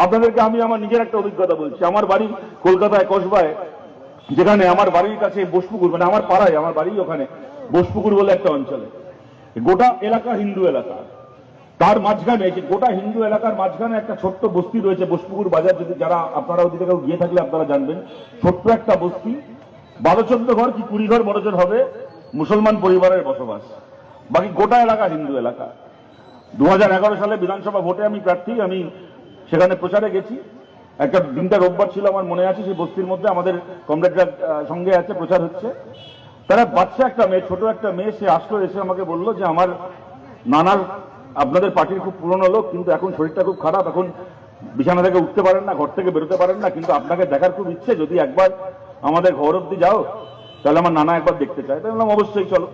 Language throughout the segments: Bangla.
আপনাদেরকে আমি আমার নিজের একটা অভিজ্ঞতা বলছি। আমার বাড়ি কলকাতায় কসবায়, যেখানে আমার বাড়ির কাছে বোসপুকুর, মানে আমার পাড়ায়, আমার বাড়ি ওখানে বোসপুকুর বলে একটা অঞ্চলে, গোটা এলাকা হিন্দু এলাকা। তার মাঝখানে, যে গোটা হিন্দু এলাকার মাঝখানে একটা ছোট্ট বস্তি রয়েছে বোসপুকুর বাজার। যদি যারা আপনারা ওদিকে কেউ গিয়ে থাকলে আপনারা জানবেন, ছোট্ট একটা বস্তি, 12-14 ঘর কি 20 ঘর বড়জোর হবে মুসলমান পরিবারের বসবাস, বাকি গোটা এলাকা হিন্দু এলাকা। 2011 সালে বিধানসভা ভোটে আমি প্রার্থী, আমি সেখানে প্রচারে গেছি। একটা দিনটা রোববার ছিল, আমার মনে আছে। সেই বস্তির মধ্যে আমাদের কমরেডরা সঙ্গে আছে, প্রচার হচ্ছে। তারা বাচ্চা একটা মেয়ে, ছোট একটা মেয়ে, সে আসলো, এসে আমাকে বললো যে আমার নানার, আপনাদের পার্টির খুব পুরনো লোক, কিন্তু এখন শরীরটা খুব খারাপ, এখন বিছানা থেকে উঠতে পারেন না, ঘর থেকে বেরোতে পারেন না, কিন্তু আপনাকে দেখার খুব ইচ্ছে, যদি একবার আমাদের ঘর অব্দি যাও তাহলে আমার নানা একবার দেখতে চায়। তাই বললাম অবশ্যই চলো।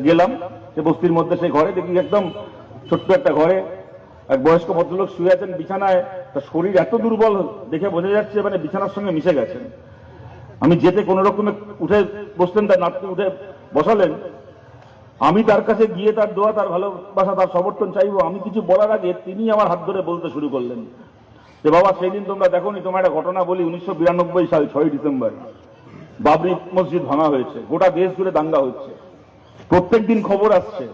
গেলাম সে বস্তির মধ্যে, সেই ঘরে দেখি একদম ছোট্ট একটা ঘরে এক বয়স্ক ভদ্রলোক শুয়ে আছেন বিছানায়। তার শরীর এত দুর্বল দেখে বোঝা যাচ্ছে মানে বিছানার সঙ্গে মিশে গেছেন। আমি যেতে কোনো রকমে উঠে বসলেন, তার নাতনি উঠে বসালেন। আমি তার কাছে গিয়ে তার দোয়া, তার ভালোবাসা, তার সমর্থন চাইবো। আমি কিছু বলার আগে তিনি আমার হাত ধরে বলতে শুরু করলেন যে বাবা, সেই দিন তোমরা দেখোনি, তোমার একটা ঘটনা বলি। 1992 সাল 6 ডিসেম্বর বাবরি মসজিদ ভাঙা হয়েছে, গোটা দেশ জুড়ে দাঙ্গা হচ্ছে, প্রত্যেক দিন খবর আসছে,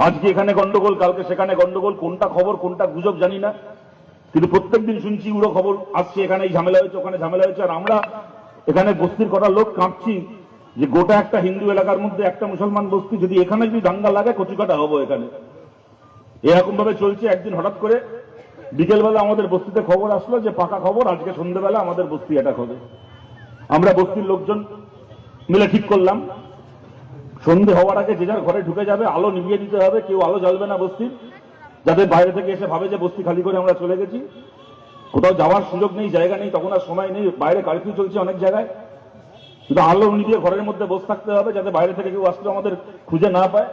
আজকে এখানে গন্ডগোল, কালকে সেখানে গন্ডগোল, কোনটা খবর কোনটা গুজব জানি না, কিন্তু প্রত্যেকদিন শুনছি উড়ো খবর আসছে, এখানে এই ঝামেলা হয়েছে, ওখানে ঝামেলা হয়েছে। আর আমরা এখানে বস্তির কটা লোক কাঁপছি যে গোটা একটা হিন্দু এলাকার মধ্যে একটা মুসলমান বস্তি, যদি এখানে যদি দাঙ্গা লাগে কচুকাটা হবো এখানে। এরকম ভাবে চলছে। একদিন হঠাৎ করে বিকেলবেলা আমাদের বস্তিতে খবর আসলো যে পাকা খবর, আজকে সন্ধ্যেবেলা আমাদের বস্তি অ্যাটাক হবে। আমরা বস্তির লোকজন মিলে ঠিক করলাম, সন্ধে হওয়ার আগে যে যার ঘরে ঢুকে যাবে, আলো নিভিয়ে দিতে হবে, কেউ আলো জ্বালবে না বস্তির, যাতে বাইরে থেকে এসে ভাবে যে বস্তি খালি করে আমরা চলে গেছি। কোথাও যাওয়ার সুযোগ নেই, জায়গা নেই, তখন আর সময় নেই, বাইরে কারফিউ চলছে অনেক জায়গায়, শুধু আলো নিভিয়ে ঘরের মধ্যে বসে থাকতে হবে, যাতে বাইরে থেকে কেউ আসলে আমাদের খুঁজে না পায়।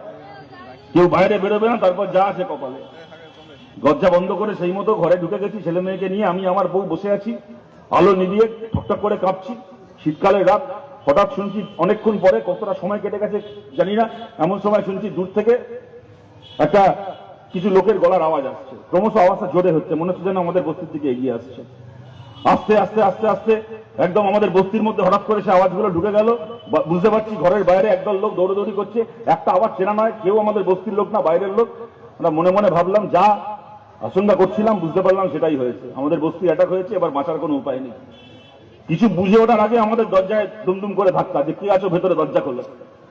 কেউ বাইরে বেরোবে না, তারপর যা আছে কপালে। দরজা বন্ধ করে সেই মতো ঘরে ঢুকে গেছি, ছেলে মেয়েকে নিয়ে। আমি আমার বউ বসে আছি, আলো নিভিয়ে ঠকঠক করে কাঁপছি। শীতকালের রাত, হঠাৎ শুনছি অনেকক্ষণ পরে, কতটা সময় কেটে গেছে জানি না, এমন সময় শুনছি দূর থেকে একটা কিছু লোকের গলার আওয়াজ আসছে। ক্রমশ আওয়াজটা জোরে হচ্ছে, মনে হচ্ছে যেন আমাদের বস্তির দিকে এগিয়ে আসছে। আস্তে আস্তে আস্তে আস্তে একদম আমাদের বস্তির মধ্যে হঠাৎ করে সে আওয়াজগুলো ঢুকে গেল। বুঝতে পারছি ঘরের বাইরে একদল লোক দৌড়দৌড়ি করছে। একটা আওয়াজ চেনা নয়, কেউ আমাদের বস্তির লোক না, বাইরের লোক। আমরা মনে মনে ভাবলাম, যা আশঙ্কা করছিলাম বুঝতে পারলাম সেটাই হয়েছে, আমাদের বস্তি অ্যাটাক হয়েছে, এবার বাঁচার কোনো উপায় নেই। কিছু বুঝে ওঠার আগে আমাদের দরজায় দুমদুম করে ধাক্কা, যে কি আছো ভেতরে, দরজা খোলো,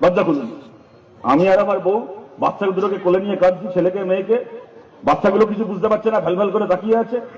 দরজা খুলুন। আমি আর আমার বউ বাচ্চাগুলোকে কোলে নিয়ে কাঁদছি, ছেলেকে মেয়েকে। বাচ্চাগুলো কিছু বুঝতে পারছে না, ভ্যাল ভ্যাল করে তাকিয়ে আছে।